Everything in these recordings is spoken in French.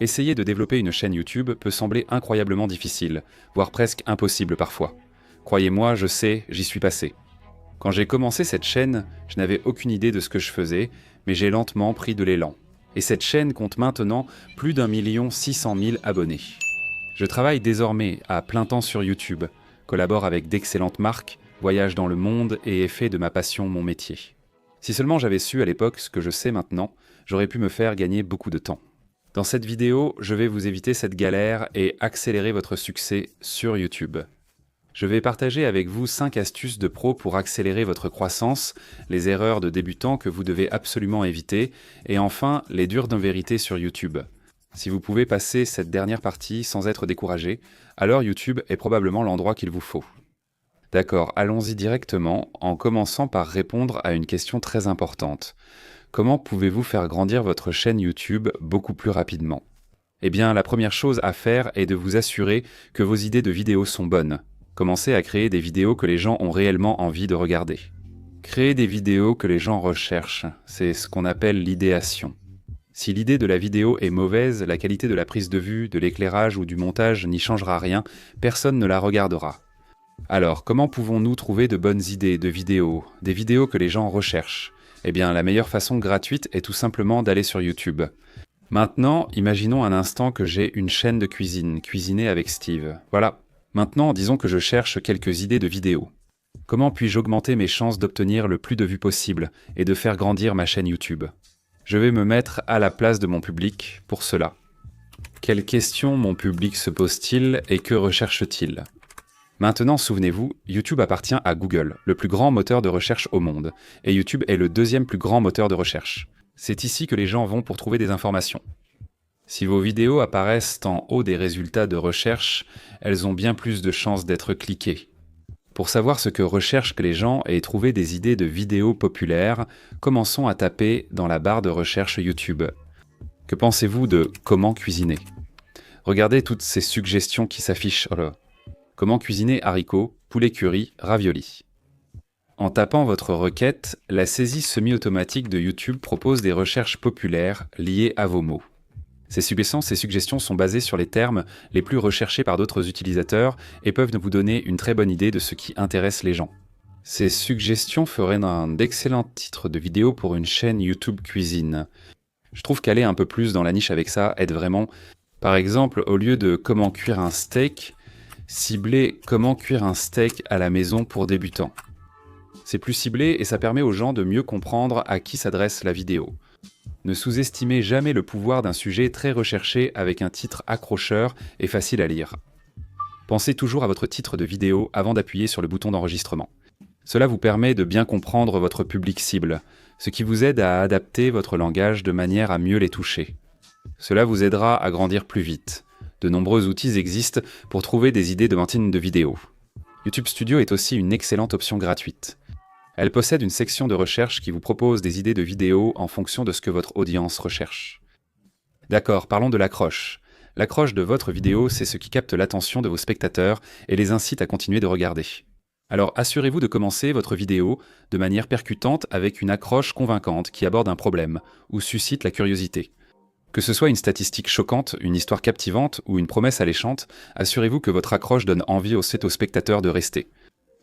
Essayer de développer une chaîne YouTube peut sembler incroyablement difficile, voire presque impossible parfois. Croyez-moi, je sais, j'y suis passé. Quand j'ai commencé cette chaîne, je n'avais aucune idée de ce que je faisais, mais j'ai lentement pris de l'élan. Et cette chaîne compte maintenant plus d'1 600 000 abonnés. Je travaille désormais à plein temps sur YouTube, collabore avec d'excellentes marques, voyage dans le monde et ai fait de ma passion mon métier. Si seulement j'avais su à l'époque ce que je sais maintenant, j'aurais pu me faire gagner beaucoup de temps. Dans cette vidéo, je vais vous éviter cette galère et accélérer votre succès sur YouTube. Je vais partager avec vous 5 astuces de pro pour accélérer votre croissance, les erreurs de débutants que vous devez absolument éviter, et enfin, les dures vérités sur YouTube. Si vous pouvez passer cette dernière partie sans être découragé, alors YouTube est probablement l'endroit qu'il vous faut. D'accord, allons-y directement, en commençant par répondre à une question très importante. Comment pouvez-vous faire grandir votre chaîne YouTube beaucoup plus rapidement? Eh bien, la première chose à faire est de vous assurer que vos idées de vidéos sont bonnes. Commencez à créer des vidéos que les gens ont réellement envie de regarder. Créer des vidéos que les gens recherchent, c'est ce qu'on appelle l'idéation. Si l'idée de la vidéo est mauvaise, la qualité de la prise de vue, de l'éclairage ou du montage n'y changera rien, personne ne la regardera. Alors, comment pouvons-nous trouver de bonnes idées de vidéos, des vidéos que les gens recherchent? Eh bien, la meilleure façon gratuite est tout simplement d'aller sur YouTube. Maintenant, imaginons un instant que j'ai une chaîne de cuisine, Cuisiner avec Steve. Voilà. Maintenant, disons que je cherche quelques idées de vidéos. Comment puis-je augmenter mes chances d'obtenir le plus de vues possible et de faire grandir ma chaîne YouTube? Je vais me mettre à la place de mon public pour cela. Quelles questions mon public se pose-t-il et que recherche-t-il? Maintenant, souvenez-vous, YouTube appartient à Google, le plus grand moteur de recherche au monde, et YouTube est le deuxième plus grand moteur de recherche. C'est ici que les gens vont pour trouver des informations. Si vos vidéos apparaissent en haut des résultats de recherche, elles ont bien plus de chances d'être cliquées. Pour savoir ce que recherchent les gens et trouver des idées de vidéos populaires, commençons à taper dans la barre de recherche YouTube. Que pensez-vous de « Comment cuisiner » ? Regardez toutes ces suggestions qui s'affichent là. Comment cuisiner haricots, poulet curry, raviolis. En tapant votre requête, la saisie semi-automatique de YouTube propose des recherches populaires liées à vos mots. Ces suggestions sont basées sur les termes les plus recherchés par d'autres utilisateurs et peuvent vous donner une très bonne idée de ce qui intéresse les gens. Ces suggestions feraient d'excellents titres de vidéos pour une chaîne YouTube cuisine. Je trouve qu'aller un peu plus dans la niche avec ça aide vraiment. Par exemple, au lieu de « Comment cuire un steak », ciblez « Comment cuire un steak à la maison pour débutants ». C'est plus ciblé et ça permet aux gens de mieux comprendre à qui s'adresse la vidéo. Ne sous-estimez jamais le pouvoir d'un sujet très recherché avec un titre accrocheur et facile à lire. Pensez toujours à votre titre de vidéo avant d'appuyer sur le bouton d'enregistrement. Cela vous permet de bien comprendre votre public cible, ce qui vous aide à adapter votre langage de manière à mieux les toucher. Cela vous aidera à grandir plus vite. De nombreux outils existent pour trouver des idées de maintenance de vidéos. YouTube Studio est aussi une excellente option gratuite. Elle possède une section de recherche qui vous propose des idées de vidéos en fonction de ce que votre audience recherche. D'accord, parlons de l'accroche. L'accroche de votre vidéo, c'est ce qui capte l'attention de vos spectateurs et les incite à continuer de regarder. Alors assurez-vous de commencer votre vidéo de manière percutante avec une accroche convaincante qui aborde un problème ou suscite la curiosité. Que ce soit une statistique choquante, une histoire captivante ou une promesse alléchante, assurez-vous que votre accroche donne envie aux spectateurs de rester.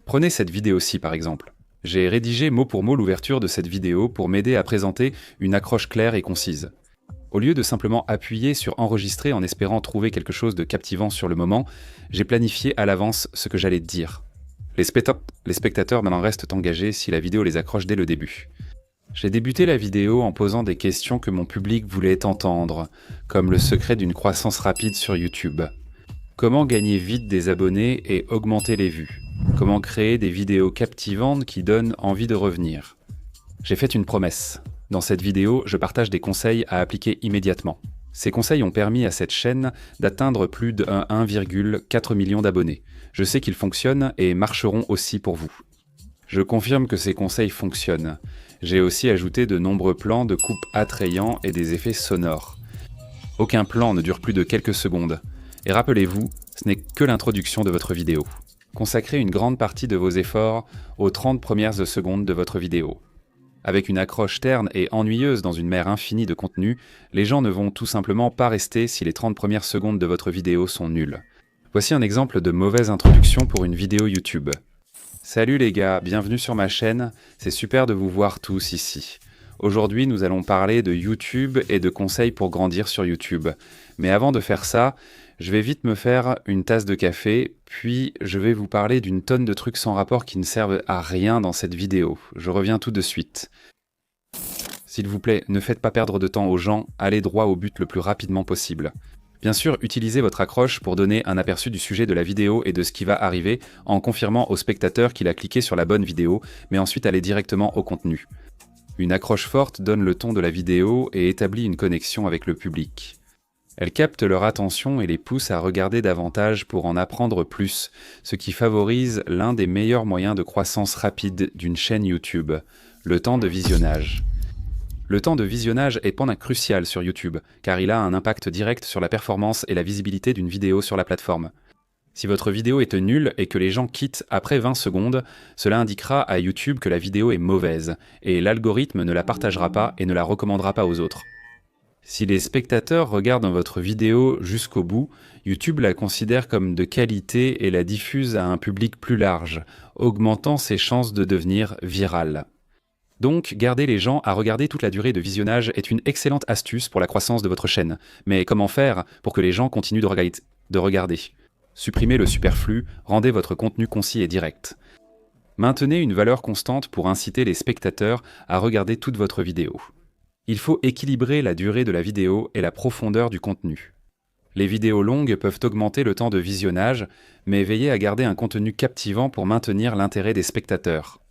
Prenez cette vidéo-ci par exemple. J'ai rédigé mot pour mot l'ouverture de cette vidéo pour m'aider à présenter une accroche claire et concise. Au lieu de simplement appuyer sur enregistrer en espérant trouver quelque chose de captivant sur le moment, j'ai planifié à l'avance ce que j'allais dire. Les spectateurs maintenant restent engagés si la vidéo les accroche dès le début. J'ai débuté la vidéo en posant des questions que mon public voulait entendre, comme le secret d'une croissance rapide sur YouTube. Comment gagner vite des abonnés et augmenter les vues? Comment créer des vidéos captivantes qui donnent envie de revenir? J'ai fait une promesse. Dans cette vidéo, je partage des conseils à appliquer immédiatement. Ces conseils ont permis à cette chaîne d'atteindre plus de 1,4 million d'abonnés. Je sais qu'ils fonctionnent et marcheront aussi pour vous. Je confirme que ces conseils fonctionnent. J'ai aussi ajouté de nombreux plans de coupe attrayants et des effets sonores. Aucun plan ne dure plus de quelques secondes. Et rappelez-vous, ce n'est que l'introduction de votre vidéo. Consacrez une grande partie de vos efforts aux 30 premières secondes de votre vidéo. Avec une accroche terne et ennuyeuse dans une mer infinie de contenu, les gens ne vont tout simplement pas rester si les 30 premières secondes de votre vidéo sont nulles. Voici un exemple de mauvaise introduction pour une vidéo YouTube. Salut les gars, bienvenue sur ma chaîne, c'est super de vous voir tous ici. Aujourd'hui, nous allons parler de YouTube et de conseils pour grandir sur YouTube. Mais avant de faire ça, je vais vite me faire une tasse de café, puis je vais vous parler d'une tonne de trucs sans rapport qui ne servent à rien dans cette vidéo. Je reviens tout de suite. S'il vous plaît, ne faites pas perdre de temps aux gens, allez droit au but le plus rapidement possible. Bien sûr, utilisez votre accroche pour donner un aperçu du sujet de la vidéo et de ce qui va arriver en confirmant au spectateur qu'il a cliqué sur la bonne vidéo, mais ensuite allez directement au contenu. Une accroche forte donne le ton de la vidéo et établit une connexion avec le public. Elle capte leur attention et les pousse à regarder davantage pour en apprendre plus, ce qui favorise l'un des meilleurs moyens de croissance rapide d'une chaîne YouTube, le temps de visionnage. Le temps de visionnage est point crucial sur YouTube, car il a un impact direct sur la performance et la visibilité d'une vidéo sur la plateforme. Si votre vidéo est nulle et que les gens quittent après 20 secondes, cela indiquera à YouTube que la vidéo est mauvaise, et l'algorithme ne la partagera pas et ne la recommandera pas aux autres. Si les spectateurs regardent votre vidéo jusqu'au bout, YouTube la considère comme de qualité et la diffuse à un public plus large, augmentant ses chances de devenir virale. Donc, garder les gens à regarder toute la durée de visionnage est une excellente astuce pour la croissance de votre chaîne. Mais comment faire pour que les gens continuent de regarder ? Supprimez le superflu, rendez votre contenu concis et direct. Maintenez une valeur constante pour inciter les spectateurs à regarder toute votre vidéo. Il faut équilibrer la durée de la vidéo et la profondeur du contenu. Les vidéos longues peuvent augmenter le temps de visionnage, mais veillez à garder un contenu captivant pour maintenir l'intérêt des spectateurs.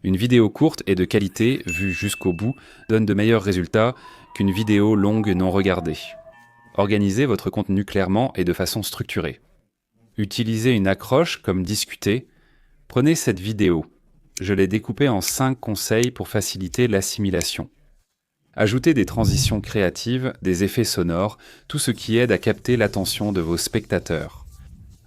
Une vidéo courte et de qualité, vue jusqu'au bout, donne de meilleurs résultats qu'une vidéo longue non regardée. Organisez votre contenu clairement et de façon structurée. Utilisez une accroche comme discuter. Prenez cette vidéo. Je l'ai découpée en 5 conseils pour faciliter l'assimilation. Ajoutez des transitions créatives, des effets sonores, tout ce qui aide à capter l'attention de vos spectateurs.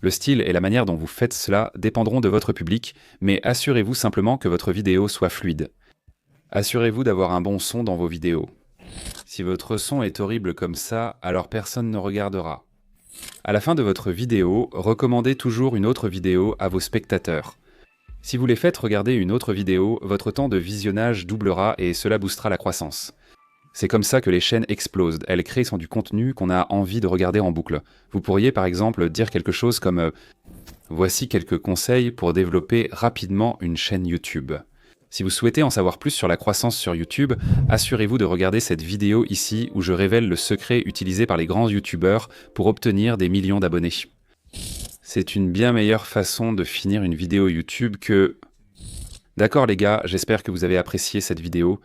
Le style et la manière dont vous faites cela dépendront de votre public, mais assurez-vous simplement que votre vidéo soit fluide. Assurez-vous d'avoir un bon son dans vos vidéos. Si votre son est horrible comme ça, alors personne ne regardera. À la fin de votre vidéo, recommandez toujours une autre vidéo à vos spectateurs. Si vous les faites regarder une autre vidéo, votre temps de visionnage doublera et cela boostera la croissance. C'est comme ça que les chaînes explosent, elles créent du contenu qu'on a envie de regarder en boucle. Vous pourriez par exemple dire quelque chose comme « Voici quelques conseils pour développer rapidement une chaîne YouTube ». Si vous souhaitez en savoir plus sur la croissance sur YouTube, assurez-vous de regarder cette vidéo ici où je révèle le secret utilisé par les grands YouTubeurs pour obtenir des millions d'abonnés. C'est une bien meilleure façon de finir une vidéo YouTube que... D'accord les gars, j'espère que vous avez apprécié cette vidéo.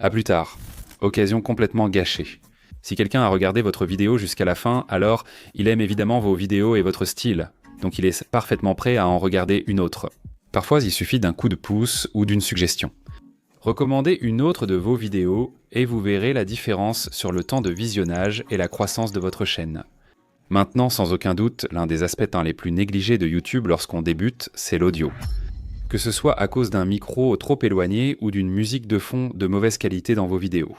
À plus tard. Occasion complètement gâchée. Si quelqu'un a regardé votre vidéo jusqu'à la fin, alors il aime évidemment vos vidéos et votre style, donc il est parfaitement prêt à en regarder une autre. Parfois, il suffit d'un coup de pouce ou d'une suggestion. Recommandez une autre de vos vidéos et vous verrez la différence sur le temps de visionnage et la croissance de votre chaîne. Maintenant, sans aucun doute, l'un des aspects les plus négligés de YouTube lorsqu'on débute, c'est l'audio. Que ce soit à cause d'un micro trop éloigné ou d'une musique de fond de mauvaise qualité dans vos vidéos.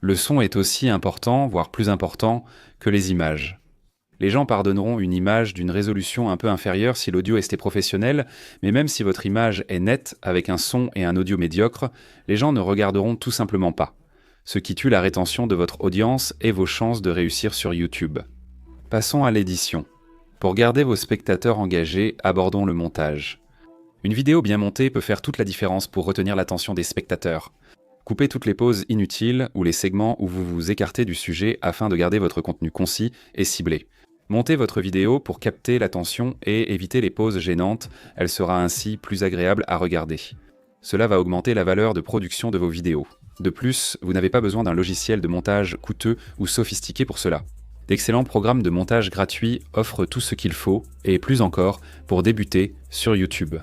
Le son est aussi important, voire plus important, que les images. Les gens pardonneront une image d'une résolution un peu inférieure si l'audio est professionnel, mais même si votre image est nette avec un son et un audio médiocre, les gens ne regarderont tout simplement pas. Ce qui tue la rétention de votre audience et vos chances de réussir sur YouTube. Passons à l'édition. Pour garder vos spectateurs engagés, abordons le montage. Une vidéo bien montée peut faire toute la différence pour retenir l'attention des spectateurs. Coupez toutes les pauses inutiles ou les segments où vous vous écartez du sujet afin de garder votre contenu concis et ciblé. Montez votre vidéo pour capter l'attention et éviter les pauses gênantes, elle sera ainsi plus agréable à regarder. Cela va augmenter la valeur de production de vos vidéos. De plus, vous n'avez pas besoin d'un logiciel de montage coûteux ou sophistiqué pour cela. D'excellents programmes de montage gratuits offrent tout ce qu'il faut, et plus encore, pour débuter sur YouTube.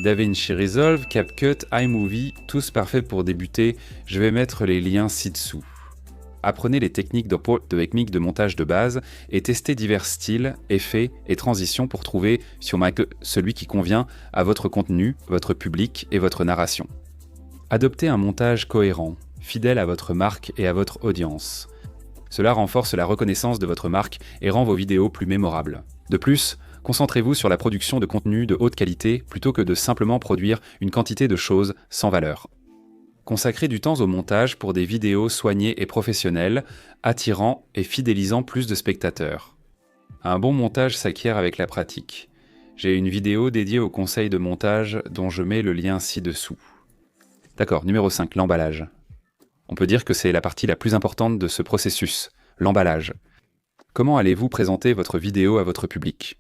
DaVinci Resolve, CapCut, iMovie, tous parfaits pour débuter, je vais mettre les liens ci-dessous. Apprenez les techniques de montage de base et testez divers styles, effets et transitions pour trouver celui qui convient à votre contenu, votre public et votre narration. Adoptez un montage cohérent, fidèle à votre marque et à votre audience. Cela renforce la reconnaissance de votre marque et rend vos vidéos plus mémorables. De plus, concentrez-vous sur la production de contenu de haute qualité plutôt que de simplement produire une quantité de choses sans valeur. Consacrez du temps au montage pour des vidéos soignées et professionnelles, attirant et fidélisant plus de spectateurs. Un bon montage s'acquiert avec la pratique. J'ai une vidéo dédiée aux conseils de montage dont je mets le lien ci-dessous. D'accord, numéro 5, l'emballage. On peut dire que c'est la partie la plus importante de ce processus, l'emballage. Comment allez-vous présenter votre vidéo à votre public ?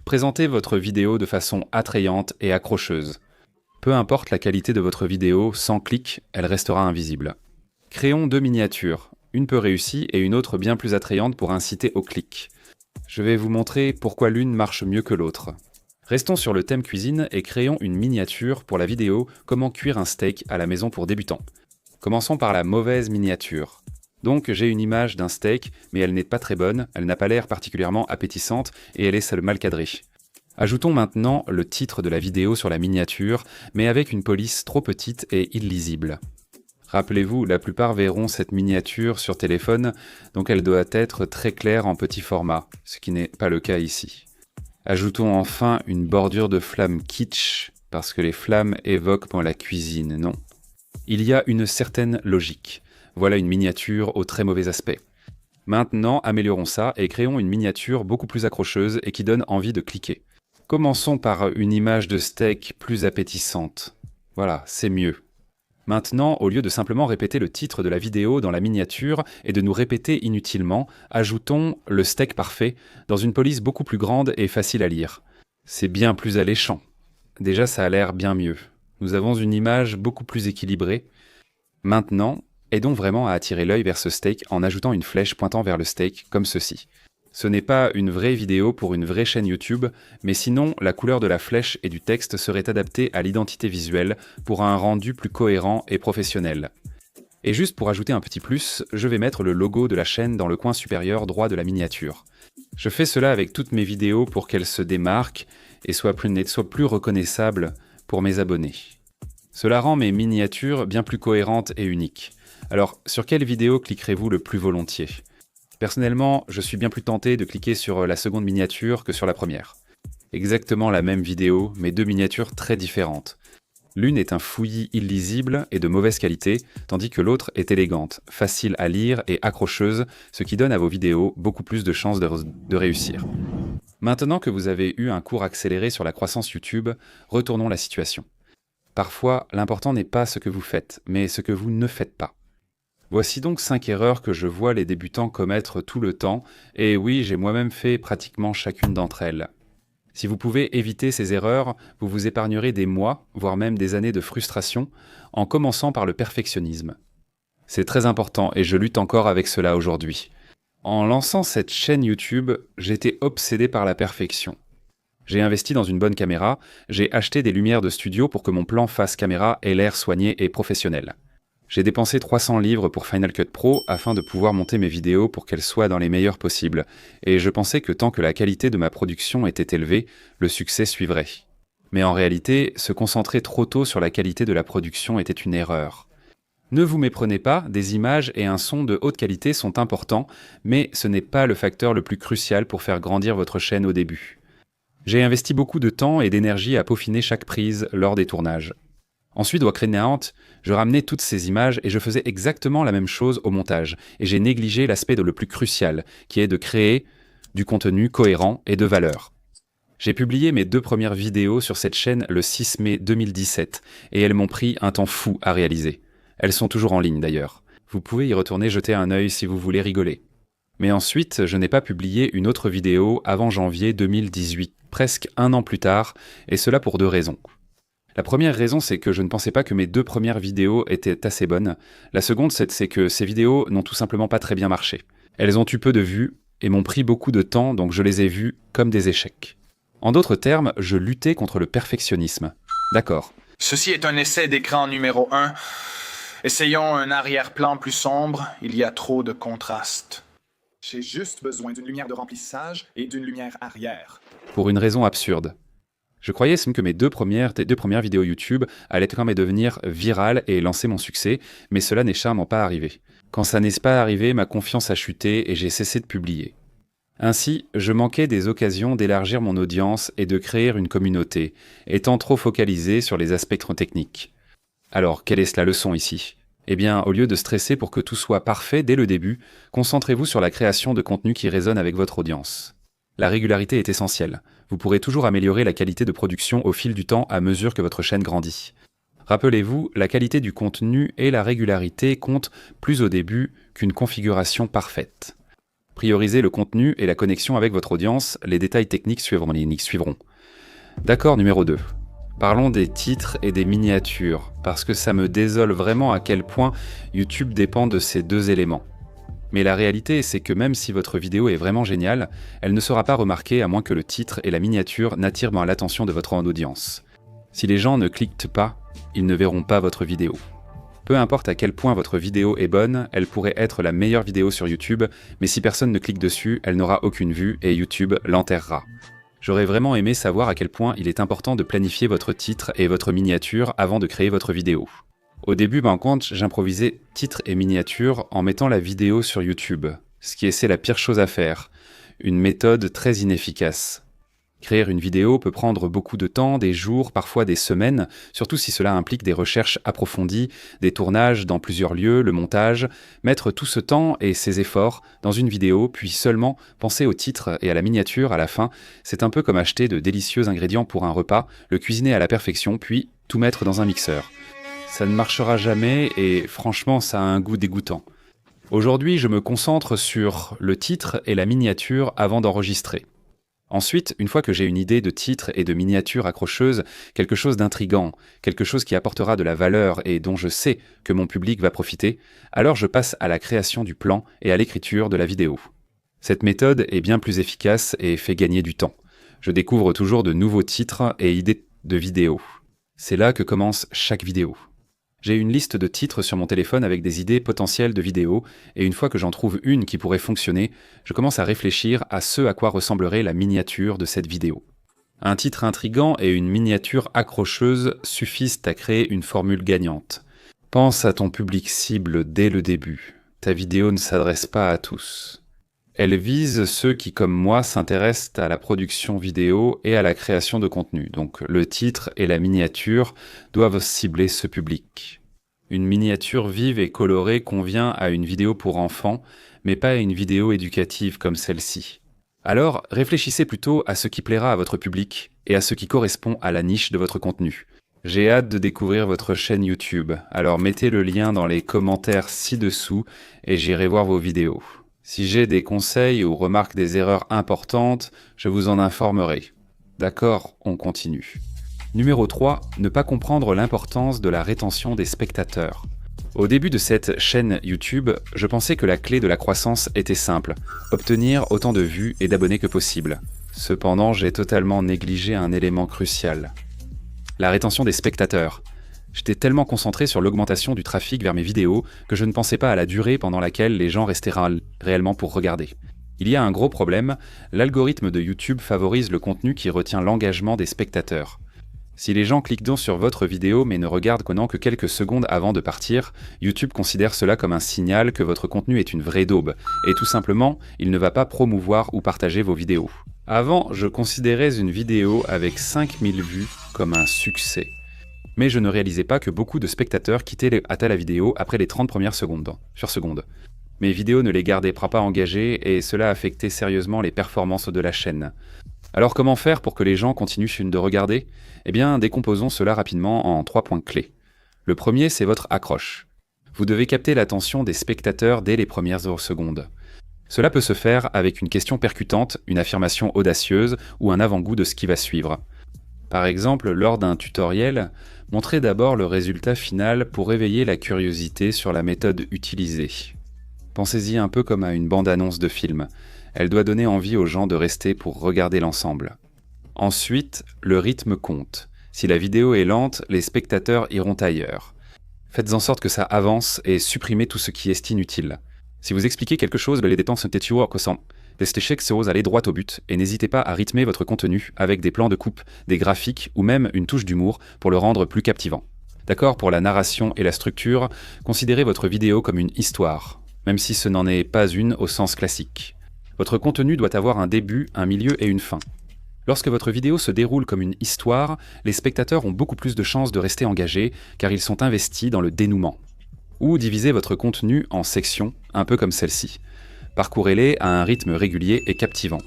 Présentez votre vidéo de façon attrayante et accrocheuse. Peu importe la qualité de votre vidéo, sans clic, elle restera invisible. Créons 2 miniatures, une peu réussie et une autre bien plus attrayante pour inciter au clic. Je vais vous montrer pourquoi l'une marche mieux que l'autre. Restons sur le thème cuisine et créons une miniature pour la vidéo « Comment cuire un steak à la maison pour débutants ». Commençons par la mauvaise miniature. Donc j'ai une image d'un steak, mais elle n'est pas très bonne, elle n'a pas l'air particulièrement appétissante et elle est mal cadrée. Ajoutons maintenant le titre de la vidéo sur la miniature, mais avec une police trop petite et illisible. Rappelez-vous, la plupart verront cette miniature sur téléphone, donc elle doit être très claire en petit format, ce qui n'est pas le cas ici. Ajoutons enfin une bordure de flammes kitsch, parce que les flammes évoquent la cuisine, non ? Il y a une certaine logique. Voilà une miniature au très mauvais aspect. Maintenant, améliorons ça et créons une miniature beaucoup plus accrocheuse et qui donne envie de cliquer. Commençons par une image de steak plus appétissante. Voilà, c'est mieux. Maintenant, au lieu de simplement répéter le titre de la vidéo dans la miniature et de nous répéter inutilement, ajoutons le steak parfait dans une police beaucoup plus grande et facile à lire. C'est bien plus alléchant. Déjà, ça a l'air bien mieux. Nous avons une image beaucoup plus équilibrée. Maintenant, aidons vraiment à attirer l'œil vers ce steak en ajoutant une flèche pointant vers le steak, comme ceci. Ce n'est pas une vraie vidéo pour une vraie chaîne YouTube, mais sinon, la couleur de la flèche et du texte serait adaptée à l'identité visuelle pour un rendu plus cohérent et professionnel. Et juste pour ajouter un petit plus, je vais mettre le logo de la chaîne dans le coin supérieur droit de la miniature. Je fais cela avec toutes mes vidéos pour qu'elles se démarquent et soient plus reconnaissables pour mes abonnés. Cela rend mes miniatures bien plus cohérentes et uniques. Alors, sur quelle vidéo cliquerez-vous le plus volontiers ? Personnellement, je suis bien plus tenté de cliquer sur la seconde miniature que sur la première. Exactement la même vidéo, mais 2 miniatures très différentes. L'une est un fouillis illisible et de mauvaise qualité, tandis que l'autre est élégante, facile à lire et accrocheuse, ce qui donne à vos vidéos beaucoup plus de chances de réussir. Maintenant que vous avez eu un cours accéléré sur la croissance YouTube, retournons la situation. Parfois, l'important n'est pas ce que vous faites, mais ce que vous ne faites pas. Voici donc 5 erreurs que je vois les débutants commettre tout le temps, et oui, j'ai moi-même fait pratiquement chacune d'entre elles. Si vous pouvez éviter ces erreurs, vous vous épargnerez des mois, voire même des années de frustration, en commençant par le perfectionnisme. C'est très important et je lutte encore avec cela aujourd'hui. En lançant cette chaîne YouTube, j'étais obsédé par la perfection. J'ai investi dans une bonne caméra, j'ai acheté des lumières de studio pour que mon plan face caméra ait l'air soigné et professionnel. J'ai dépensé 300 livres pour Final Cut Pro afin de pouvoir monter mes vidéos pour qu'elles soient dans les meilleurs possibles, et je pensais que tant que la qualité de ma production était élevée, le succès suivrait. Mais en réalité, se concentrer trop tôt sur la qualité de la production était une erreur. Ne vous méprenez pas, des images et un son de haute qualité sont importants, mais ce n'est pas le facteur le plus crucial pour faire grandir votre chaîne au début. J'ai investi beaucoup de temps et d'énergie à peaufiner chaque prise lors des tournages. Ensuite, au Crénéante, je ramenais toutes ces images et je faisais exactement la même chose au montage, et j'ai négligé l'aspect le plus crucial, qui est de créer du contenu cohérent et de valeur. J'ai publié mes 2 premières vidéos sur cette chaîne le 6 mai 2017, et elles m'ont pris un temps fou à réaliser. Elles sont toujours en ligne d'ailleurs. Vous pouvez y retourner jeter un œil si vous voulez rigoler. Mais ensuite, je n'ai pas publié une autre vidéo avant janvier 2018, presque 1 an plus tard, et cela pour 2 raisons. La première raison, c'est que je ne pensais pas que mes 2 premières vidéos étaient assez bonnes. La seconde, c'est que ces vidéos n'ont tout simplement pas très bien marché. Elles ont eu peu de vues et m'ont pris beaucoup de temps, donc je les ai vues comme des échecs. En d'autres termes, je luttais contre le perfectionnisme. D'accord. Ceci est un essai d'écran numéro 1. Essayons un arrière-plan plus sombre. Il y a trop de contraste. J'ai juste besoin d'une lumière de remplissage et d'une lumière arrière. Pour une raison absurde. Je croyais même que mes deux premières vidéos YouTube allaient quand même devenir virales et lancer mon succès, mais cela n'est charrément pas arrivé. Quand ça n'est pas arrivé, ma confiance a chuté et j'ai cessé de publier. Ainsi, je manquais des occasions d'élargir mon audience et de créer une communauté, étant trop focalisé sur les aspects techniques. Alors, quelle est la leçon ici ? Eh bien, au lieu de stresser pour que tout soit parfait dès le début, concentrez-vous sur la création de contenu qui résonne avec votre audience. La régularité est essentielle. Vous pourrez toujours améliorer la qualité de production au fil du temps à mesure que votre chaîne grandit. Rappelez-vous, la qualité du contenu et la régularité comptent plus au début qu'une configuration parfaite. Priorisez le contenu et la connexion avec votre audience, les détails techniques suivront. D'accord, numéro 2. Parlons des titres et des miniatures, parce que ça me désole vraiment à quel point YouTube dépend de ces deux éléments. Mais la réalité, c'est que même si votre vidéo est vraiment géniale, elle ne sera pas remarquée à moins que le titre et la miniature n'attirent l'attention de votre audience. Si les gens ne cliquent pas, ils ne verront pas votre vidéo. Peu importe à quel point votre vidéo est bonne, elle pourrait être la meilleure vidéo sur YouTube, mais si personne ne clique dessus, elle n'aura aucune vue et YouTube l'enterrera. J'aurais vraiment aimé savoir à quel point il est important de planifier votre titre et votre miniature avant de créer votre vidéo. Au début, j'improvisais titre et miniature en mettant la vidéo sur YouTube, ce qui est la pire chose à faire, une méthode très inefficace. Créer une vidéo peut prendre beaucoup de temps, des jours, parfois des semaines, surtout si cela implique des recherches approfondies, des tournages dans plusieurs lieux, le montage. Mettre tout ce temps et ces efforts dans une vidéo, puis seulement penser au titre et à la miniature à la fin, c'est un peu comme acheter de délicieux ingrédients pour un repas, le cuisiner à la perfection, puis tout mettre dans un mixeur. Ça ne marchera jamais et franchement, ça a un goût dégoûtant. Aujourd'hui, je me concentre sur le titre et la miniature avant d'enregistrer. Ensuite, une fois que j'ai une idée de titre et de miniature accrocheuse, quelque chose d'intriguant, quelque chose qui apportera de la valeur et dont je sais que mon public va profiter, alors je passe à la création du plan et à l'écriture de la vidéo. Cette méthode est bien plus efficace et fait gagner du temps. Je découvre toujours de nouveaux titres et idées de vidéos. C'est là que commence chaque vidéo. J'ai une liste de titres sur mon téléphone avec des idées potentielles de vidéos, et une fois que j'en trouve une qui pourrait fonctionner, je commence à réfléchir à ce à quoi ressemblerait la miniature de cette vidéo. Un titre intriguant et une miniature accrocheuse suffisent à créer une formule gagnante. Pense à ton public cible dès le début. Ta vidéo ne s'adresse pas à tous. Elle vise ceux qui, comme moi, s'intéressent à la production vidéo et à la création de contenu. Donc le titre et la miniature doivent cibler ce public. Une miniature vive et colorée convient à une vidéo pour enfants, mais pas à une vidéo éducative comme celle-ci. Alors, réfléchissez plutôt à ce qui plaira à votre public et à ce qui correspond à la niche de votre contenu. J'ai hâte de découvrir votre chaîne YouTube, alors mettez le lien dans les commentaires ci-dessous et j'irai voir vos vidéos. Si j'ai des conseils ou remarque des erreurs importantes, je vous en informerai. D'accord, on continue. Numéro 3, ne pas comprendre l'importance de la rétention des spectateurs. Au début de cette chaîne YouTube, je pensais que la clé de la croissance était simple, obtenir autant de vues et d'abonnés que possible. Cependant, j'ai totalement négligé un élément crucial. La rétention des spectateurs. J'étais tellement concentré sur l'augmentation du trafic vers mes vidéos que je ne pensais pas à la durée pendant laquelle les gens restaient réellement pour regarder. Il y a un gros problème, l'algorithme de YouTube favorise le contenu qui retient l'engagement des spectateurs. Si les gens cliquent donc sur votre vidéo mais ne regardent que quelques secondes avant de partir, YouTube considère cela comme un signal que votre contenu est une vraie daube, et tout simplement, il ne va pas promouvoir ou partager vos vidéos. Avant, je considérais une vidéo avec 5000 vues comme un succès. Mais je ne réalisais pas que beaucoup de spectateurs quittaient la vidéo après les 30 premières secondes. Mes vidéos ne les gardaient pas engagées et cela affectait sérieusement les performances de la chaîne. Alors comment faire pour que les gens continuent de regarder ? Eh bien, décomposons cela rapidement en 3 points clés. Le premier, c'est votre accroche. Vous devez capter l'attention des spectateurs dès les premières secondes. Cela peut se faire avec une question percutante, une affirmation audacieuse ou un avant-goût de ce qui va suivre. Par exemple, lors d'un tutoriel, montrez d'abord le résultat final pour éveiller la curiosité sur la méthode utilisée. Pensez-y un peu comme à une bande-annonce de film. Elle doit donner envie aux gens de rester pour regarder l'ensemble. Ensuite, le rythme compte. Si la vidéo est lente, les spectateurs iront ailleurs. Faites en sorte que ça avance et supprimez tout ce qui est inutile. Si vous expliquez quelque chose, les dépenses sont Testez choses, allez droit au but et n'hésitez pas à rythmer votre contenu avec des plans de coupe, des graphiques ou même une touche d'humour pour le rendre plus captivant. D'accord, pour la narration et la structure, considérez votre vidéo comme une histoire, même si ce n'en est pas une au sens classique. Votre contenu doit avoir un début, un milieu et une fin. Lorsque votre vidéo se déroule comme une histoire, les spectateurs ont beaucoup plus de chances de rester engagés car ils sont investis dans le dénouement. Ou divisez votre contenu en sections, un peu comme celle-ci. Parcourez-les à un rythme régulier et captivant.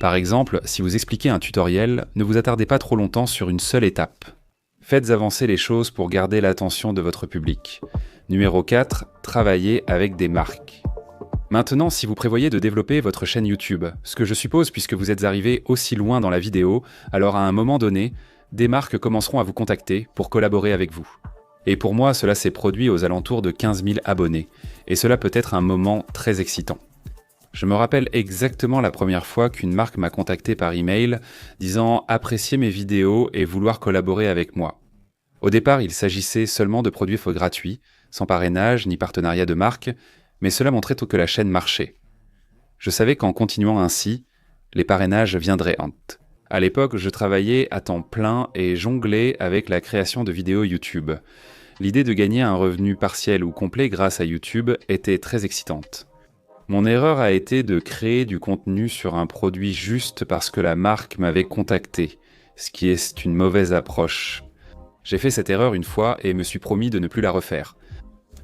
Par exemple, si vous expliquez un tutoriel, ne vous attardez pas trop longtemps sur une seule étape. Faites avancer les choses pour garder l'attention de votre public. Numéro 4, travaillez avec des marques. Maintenant, si vous prévoyez de développer votre chaîne YouTube, ce que je suppose puisque vous êtes arrivé aussi loin dans la vidéo, alors à un moment donné, des marques commenceront à vous contacter pour collaborer avec vous. Et pour moi, cela s'est produit aux alentours de 15 000 abonnés, et cela peut être un moment très excitant. Je me rappelle exactement la première fois qu'une marque m'a contacté par email disant apprécier mes vidéos et vouloir collaborer avec moi. Au départ, il s'agissait seulement de produits gratuits, sans parrainage ni partenariat de marque, mais cela montrait que la chaîne marchait. Je savais qu'en continuant ainsi, les parrainages viendraient. À l'époque, je travaillais à temps plein et jonglais avec la création de vidéos YouTube. L'idée de gagner un revenu partiel ou complet grâce à YouTube était très excitante. Mon erreur a été de créer du contenu sur un produit juste parce que la marque m'avait contacté, ce qui est une mauvaise approche. J'ai fait cette erreur une fois et me suis promis de ne plus la refaire.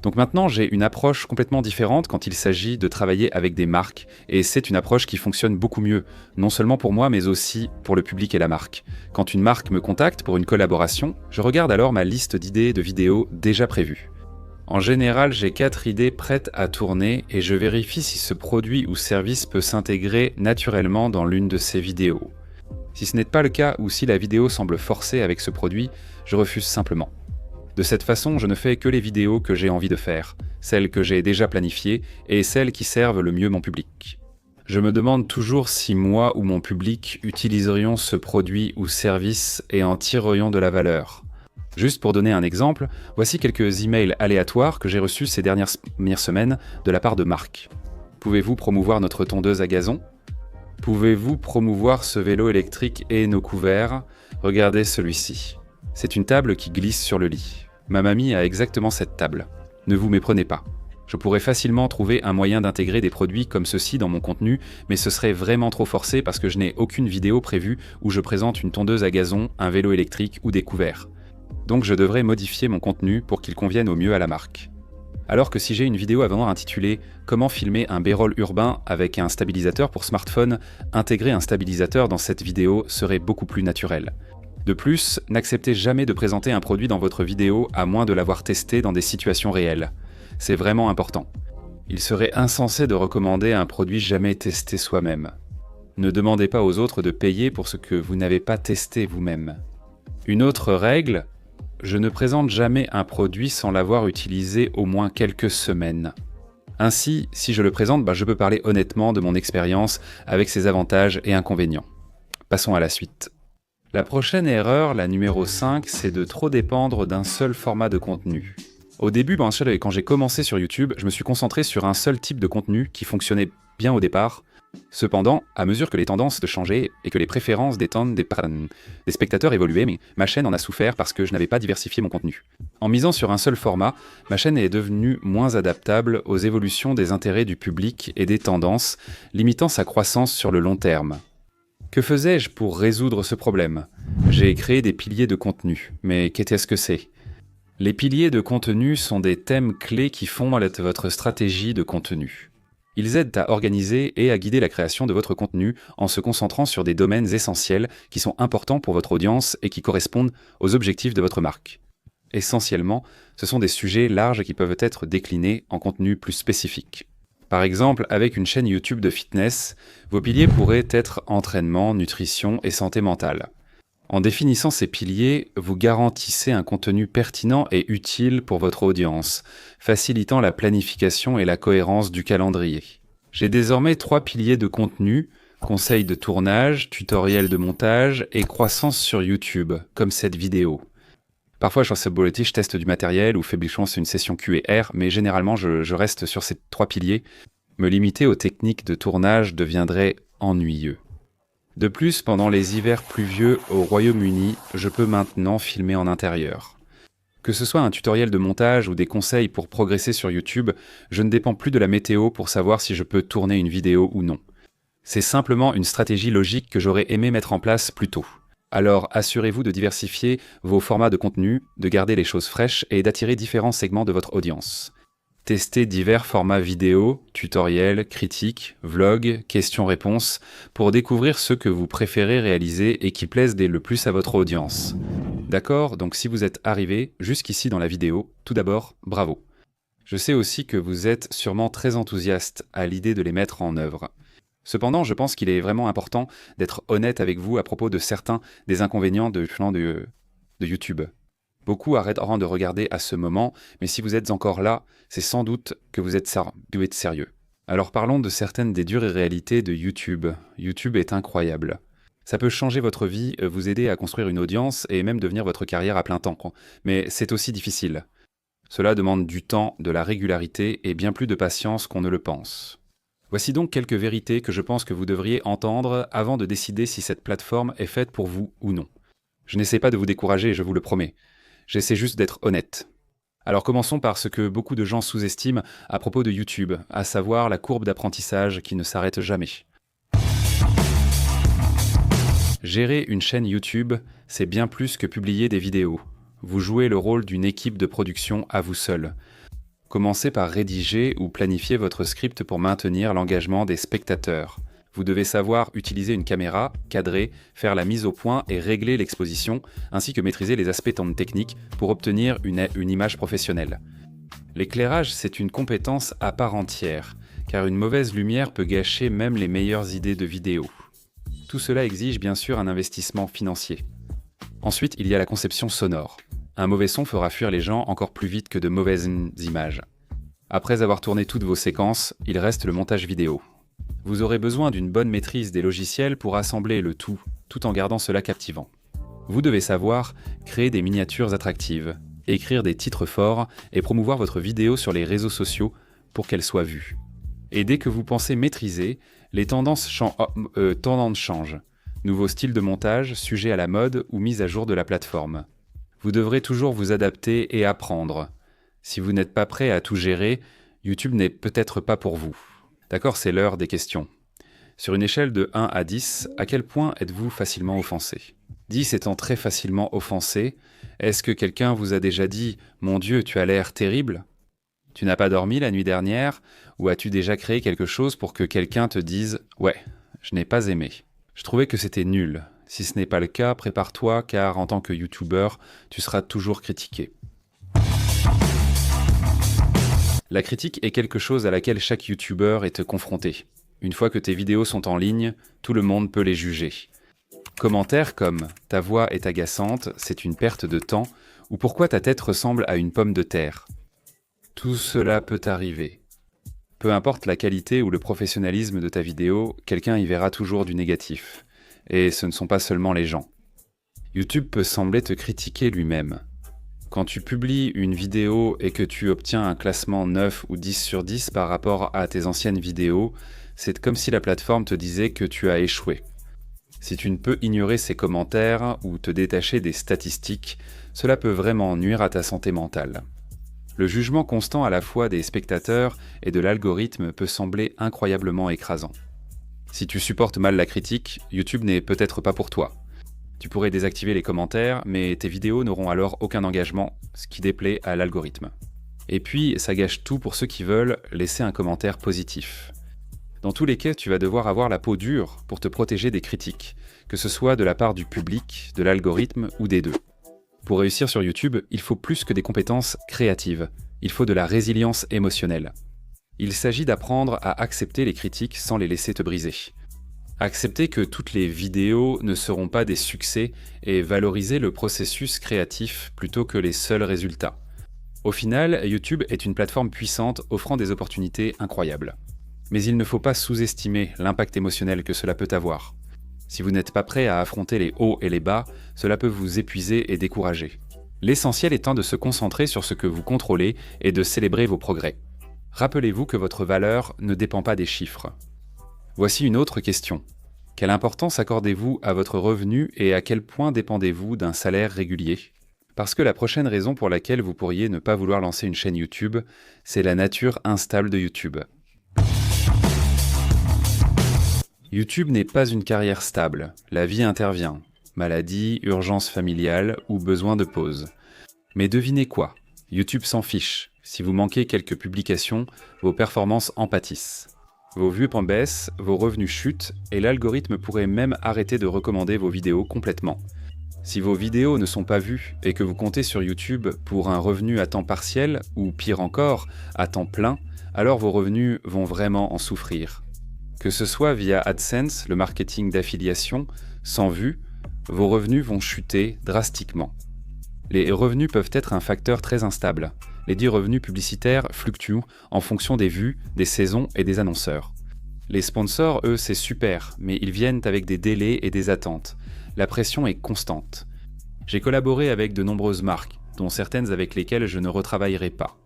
Donc maintenant, j'ai une approche complètement différente quand il s'agit de travailler avec des marques, et c'est une approche qui fonctionne beaucoup mieux, non seulement pour moi, mais aussi pour le public et la marque. Quand une marque me contacte pour une collaboration, je regarde alors ma liste d'idées de vidéos déjà prévues. En général, j'ai 4 idées prêtes à tourner et je vérifie si ce produit ou service peut s'intégrer naturellement dans l'une de ces vidéos. Si ce n'est pas le cas ou si la vidéo semble forcée avec ce produit, je refuse simplement. De cette façon, je ne fais que les vidéos que j'ai envie de faire, celles que j'ai déjà planifiées et celles qui servent le mieux mon public. Je me demande toujours si moi ou mon public utiliserions ce produit ou service et en tirerions de la valeur. Juste pour donner un exemple, voici quelques emails aléatoires que j'ai reçus ces dernières semaines de la part de marques. Pouvez-vous promouvoir notre tondeuse à gazon ? Pouvez-vous promouvoir ce vélo électrique et nos couverts ? Regardez celui-ci. C'est une table qui glisse sur le lit. Ma mamie a exactement cette table. Ne vous méprenez pas. Je pourrais facilement trouver un moyen d'intégrer des produits comme ceci dans mon contenu, mais ce serait vraiment trop forcé parce que je n'ai aucune vidéo prévue où je présente une tondeuse à gazon, un vélo électrique ou des couverts. Donc je devrais modifier mon contenu pour qu'il convienne au mieux à la marque. Alors que si j'ai une vidéo à vendre intitulée « Comment filmer un B-roll urbain avec un stabilisateur pour smartphone », intégrer un stabilisateur dans cette vidéo serait beaucoup plus naturel. De plus, n'acceptez jamais de présenter un produit dans votre vidéo à moins de l'avoir testé dans des situations réelles. C'est vraiment important. Il serait insensé de recommander un produit jamais testé soi-même. Ne demandez pas aux autres de payer pour ce que vous n'avez pas testé vous-même. Une autre règle, je ne présente jamais un produit sans l'avoir utilisé au moins quelques semaines. Ainsi, si je le présente, je peux parler honnêtement de mon expérience avec ses avantages et inconvénients. Passons à la suite. La prochaine erreur, la numéro 5, c'est de trop dépendre d'un seul format de contenu. Au début, quand j'ai commencé sur YouTube, je me suis concentré sur un seul type de contenu qui fonctionnait bien au départ. Cependant, à mesure que les tendances changeaient et que les préférences des spectateurs évoluaient, ma chaîne en a souffert parce que je n'avais pas diversifié mon contenu. En misant sur un seul format, ma chaîne est devenue moins adaptable aux évolutions des intérêts du public et des tendances, limitant sa croissance sur le long terme. Que faisais-je pour résoudre ce problème ? J'ai créé des piliers de contenu. Mais qu'est-ce que c'est ? Les piliers de contenu sont des thèmes clés qui font votre stratégie de contenu. Ils aident à organiser et à guider la création de votre contenu en se concentrant sur des domaines essentiels qui sont importants pour votre audience et qui correspondent aux objectifs de votre marque. Essentiellement, ce sont des sujets larges qui peuvent être déclinés en contenu plus spécifique. Par exemple, avec une chaîne YouTube de fitness, vos piliers pourraient être entraînement, nutrition et santé mentale. En définissant ces piliers, vous garantissez un contenu pertinent et utile pour votre audience, facilitant la planification et la cohérence du calendrier. J'ai désormais 3 piliers de contenu, conseils de tournage, tutoriels de montage et croissance sur YouTube, comme cette vidéo. Parfois, je teste du matériel ou Fablichon, c'est une session Q&R, mais généralement, je reste sur ces 3 piliers. Me limiter aux techniques de tournage deviendrait ennuyeux. De plus, pendant les hivers pluvieux au Royaume-Uni, je peux maintenant filmer en intérieur. Que ce soit un tutoriel de montage ou des conseils pour progresser sur YouTube, je ne dépends plus de la météo pour savoir si je peux tourner une vidéo ou non. C'est simplement une stratégie logique que j'aurais aimé mettre en place plus tôt. Alors assurez-vous de diversifier vos formats de contenu, de garder les choses fraîches et d'attirer différents segments de votre audience. Testez divers formats vidéo, tutoriels, critiques, vlogs, questions-réponses pour découvrir ceux que vous préférez réaliser et qui plaisent le plus à votre audience. D'accord, donc si vous êtes arrivé jusqu'ici dans la vidéo, tout d'abord, bravo. Je sais aussi que vous êtes sûrement très enthousiaste à l'idée de les mettre en œuvre. Cependant, je pense qu'il est vraiment important d'être honnête avec vous à propos de certains des inconvénients de YouTube. Beaucoup arrêteront de regarder à ce moment, mais si vous êtes encore là, c'est sans doute que vous êtes sérieux. Alors parlons de certaines des dures réalités de YouTube. YouTube est incroyable. Ça peut changer votre vie, vous aider à construire une audience et même devenir votre carrière à plein temps. Mais c'est aussi difficile. Cela demande du temps, de la régularité et bien plus de patience qu'on ne le pense. Voici donc quelques vérités que je pense que vous devriez entendre avant de décider si cette plateforme est faite pour vous ou non. Je n'essaie pas de vous décourager, je vous le promets. J'essaie juste d'être honnête. Alors commençons par ce que beaucoup de gens sous-estiment à propos de YouTube, à savoir la courbe d'apprentissage qui ne s'arrête jamais. Gérer une chaîne YouTube, c'est bien plus que publier des vidéos. Vous jouez le rôle d'une équipe de production à vous seul. Commencez par rédiger ou planifier votre script pour maintenir l'engagement des spectateurs. Vous devez savoir utiliser une caméra, cadrer, faire la mise au point et régler l'exposition, ainsi que maîtriser les aspects techniques pour obtenir une image professionnelle. L'éclairage, c'est une compétence à part entière, car une mauvaise lumière peut gâcher même les meilleures idées de vidéo. Tout cela exige bien sûr un investissement financier. Ensuite, il y a la conception sonore. Un mauvais son fera fuir les gens encore plus vite que de mauvaises images. Après avoir tourné toutes vos séquences, il reste le montage vidéo. Vous aurez besoin d'une bonne maîtrise des logiciels pour assembler le tout en gardant cela captivant. Vous devez savoir créer des miniatures attractives, écrire des titres forts et promouvoir votre vidéo sur les réseaux sociaux pour qu'elle soit vue. Et dès que vous pensez maîtriser, les tendances changent. Nouveaux styles de montage, sujets à la mode ou mise à jour de la plateforme. Vous devrez toujours vous adapter et apprendre. Si vous n'êtes pas prêt à tout gérer, YouTube n'est peut-être pas pour vous. D'accord, c'est l'heure des questions. Sur une échelle de 1 à 10, à quel point êtes-vous facilement offensé ? 10 étant très facilement offensé, est-ce que quelqu'un vous a déjà dit « Mon Dieu, tu as l'air terrible » ? Tu n'as pas dormi la nuit dernière ? Ou as-tu déjà créé quelque chose pour que quelqu'un te dise « Ouais, je n'ai pas aimé ». Je trouvais que c'était nul. Si ce n'est pas le cas, prépare-toi car en tant que YouTuber, tu seras toujours critiqué. La critique est quelque chose à laquelle chaque YouTuber est confronté. Une fois que tes vidéos sont en ligne, tout le monde peut les juger. Commentaires comme « Ta voix est agaçante, c'est une perte de temps » ou « Pourquoi ta tête ressemble à une pomme de terre ?» Tout cela peut arriver. Peu importe la qualité ou le professionnalisme de ta vidéo, quelqu'un y verra toujours du négatif. Et ce ne sont pas seulement les gens. YouTube peut sembler te critiquer lui-même. Quand tu publies une vidéo et que tu obtiens un classement 9 ou 10 sur 10 par rapport à tes anciennes vidéos, c'est comme si la plateforme te disait que tu as échoué. Si tu ne peux ignorer ces commentaires ou te détacher des statistiques, cela peut vraiment nuire à ta santé mentale. Le jugement constant à la fois des spectateurs et de l'algorithme peut sembler incroyablement écrasant. Si tu supportes mal la critique, YouTube n'est peut-être pas pour toi. Tu pourrais désactiver les commentaires, mais tes vidéos n'auront alors aucun engagement, ce qui déplaît à l'algorithme. Et puis, ça gâche tout pour ceux qui veulent laisser un commentaire positif. Dans tous les cas, tu vas devoir avoir la peau dure pour te protéger des critiques, que ce soit de la part du public, de l'algorithme ou des deux. Pour réussir sur YouTube, il faut plus que des compétences créatives, il faut de la résilience émotionnelle. Il s'agit d'apprendre à accepter les critiques sans les laisser te briser. Accepter que toutes les vidéos ne seront pas des succès et valoriser le processus créatif plutôt que les seuls résultats. Au final, YouTube est une plateforme puissante offrant des opportunités incroyables. Mais il ne faut pas sous-estimer l'impact émotionnel que cela peut avoir. Si vous n'êtes pas prêt à affronter les hauts et les bas, cela peut vous épuiser et décourager. L'essentiel étant de se concentrer sur ce que vous contrôlez et de célébrer vos progrès. Rappelez-vous que votre valeur ne dépend pas des chiffres. Voici une autre question. Quelle importance accordez-vous à votre revenu et à quel point dépendez-vous d'un salaire régulier ? Parce que la prochaine raison pour laquelle vous pourriez ne pas vouloir lancer une chaîne YouTube, c'est la nature instable de YouTube. YouTube n'est pas une carrière stable, la vie intervient. Maladie, urgence familiale ou besoin de pause. Mais devinez quoi ? YouTube s'en fiche. Si vous manquez quelques publications, vos performances en pâtissent. Vos vues en baissent, vos revenus chutent et l'algorithme pourrait même arrêter de recommander vos vidéos complètement. Si vos vidéos ne sont pas vues et que vous comptez sur YouTube pour un revenu à temps partiel ou pire encore, à temps plein, alors vos revenus vont vraiment en souffrir. Que ce soit via AdSense, le marketing d'affiliation, sans vues, vos revenus vont chuter drastiquement. Les revenus peuvent être un facteur très instable. Les dits revenus publicitaires fluctuent en fonction des vues, des saisons et des annonceurs. Les sponsors, eux, c'est super, mais ils viennent avec des délais et des attentes. La pression est constante. J'ai collaboré avec de nombreuses marques, dont certaines avec lesquelles je ne retravaillerai pas.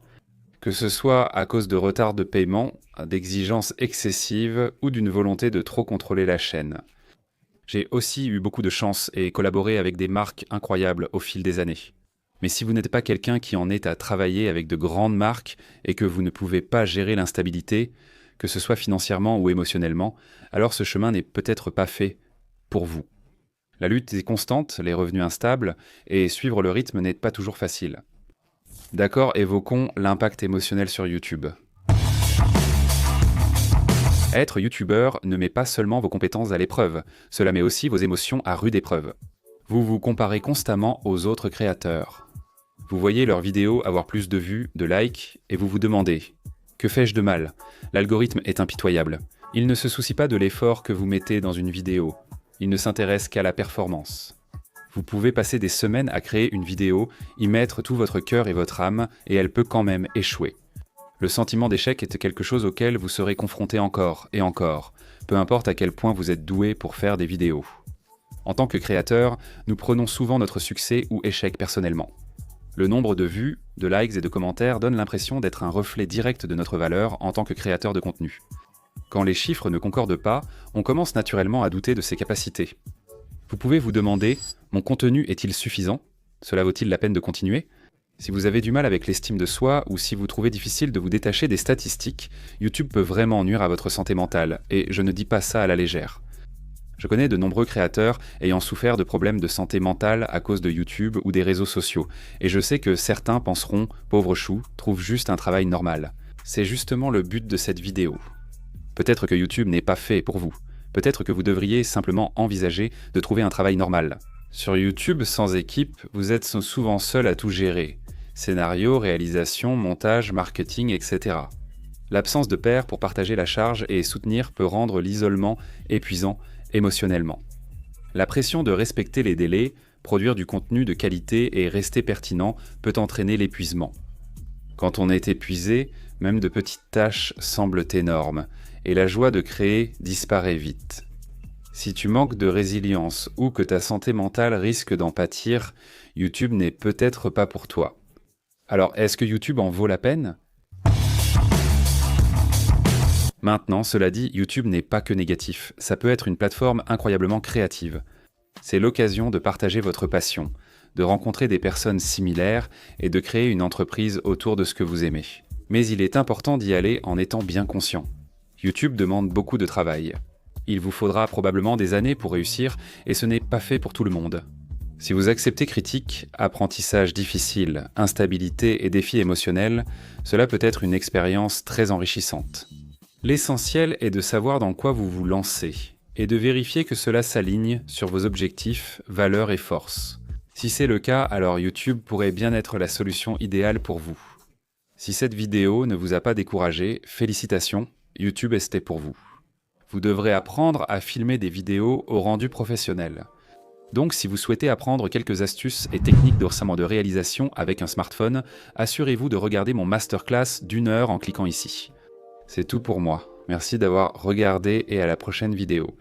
Que ce soit à cause de retard de paiement, d'exigences excessives ou d'une volonté de trop contrôler la chaîne. J'ai aussi eu beaucoup de chance et collaboré avec des marques incroyables au fil des années. Mais si vous n'êtes pas quelqu'un qui en est à travailler avec de grandes marques et que vous ne pouvez pas gérer l'instabilité, que ce soit financièrement ou émotionnellement, alors ce chemin n'est peut-être pas fait pour vous. La lutte est constante, les revenus instables, et suivre le rythme n'est pas toujours facile. D'accord, évoquons l'impact émotionnel sur YouTube. Être youtubeur ne met pas seulement vos compétences à l'épreuve, cela met aussi vos émotions à rude épreuve. Vous vous comparez constamment aux autres créateurs. Vous voyez leurs vidéos avoir plus de vues, de likes, et vous vous demandez « Que fais-je de mal ?» L'algorithme est impitoyable. Il ne se soucie pas de l'effort que vous mettez dans une vidéo. Il ne s'intéresse qu'à la performance. Vous pouvez passer des semaines à créer une vidéo, y mettre tout votre cœur et votre âme, et elle peut quand même échouer. Le sentiment d'échec est quelque chose auquel vous serez confronté encore et encore, peu importe à quel point vous êtes doué pour faire des vidéos. En tant que créateur, nous prenons souvent notre succès ou échec personnellement. Le nombre de vues, de likes et de commentaires donne l'impression d'être un reflet direct de notre valeur en tant que créateur de contenu. Quand les chiffres ne concordent pas, on commence naturellement à douter de ses capacités. Vous pouvez vous demander « Mon contenu est-il suffisant ? Cela vaut-il la peine de continuer ?» Si vous avez du mal avec l'estime de soi ou si vous trouvez difficile de vous détacher des statistiques, YouTube peut vraiment nuire à votre santé mentale, et je ne dis pas ça à la légère. Je connais de nombreux créateurs ayant souffert de problèmes de santé mentale à cause de YouTube ou des réseaux sociaux, et je sais que certains penseront « pauvre chou, trouve juste un travail normal ». C'est justement le but de cette vidéo. Peut-être que YouTube n'est pas fait pour vous. Peut-être que vous devriez simplement envisager de trouver un travail normal. Sur YouTube, sans équipe, vous êtes souvent seul à tout gérer. Scénario, réalisation, montage, marketing, etc. L'absence de pairs pour partager la charge et soutenir peut rendre l'isolement épuisant émotionnellement. La pression de respecter les délais, produire du contenu de qualité et rester pertinent peut entraîner l'épuisement. Quand on est épuisé, même de petites tâches semblent énormes, et la joie de créer disparaît vite. Si tu manques de résilience ou que ta santé mentale risque d'en pâtir, YouTube n'est peut-être pas pour toi. Alors, est-ce que YouTube en vaut la peine ? Maintenant, cela dit, YouTube n'est pas que négatif. Ça peut être une plateforme incroyablement créative. C'est l'occasion de partager votre passion, de rencontrer des personnes similaires et de créer une entreprise autour de ce que vous aimez. Mais il est important d'y aller en étant bien conscient. YouTube demande beaucoup de travail. Il vous faudra probablement des années pour réussir et ce n'est pas fait pour tout le monde. Si vous acceptez critiques, apprentissage difficile, instabilité et défis émotionnels, cela peut être une expérience très enrichissante. L'essentiel est de savoir dans quoi vous vous lancez et de vérifier que cela s'aligne sur vos objectifs, valeurs et forces. Si c'est le cas, alors YouTube pourrait bien être la solution idéale pour vous. Si cette vidéo ne vous a pas découragé, félicitations, YouTube est pour vous. Vous devrez apprendre à filmer des vidéos au rendu professionnel. Donc, si vous souhaitez apprendre quelques astuces et techniques de réalisation avec un smartphone, assurez-vous de regarder mon masterclass d'1 heure en cliquant ici. C'est tout pour moi. Merci d'avoir regardé et à la prochaine vidéo.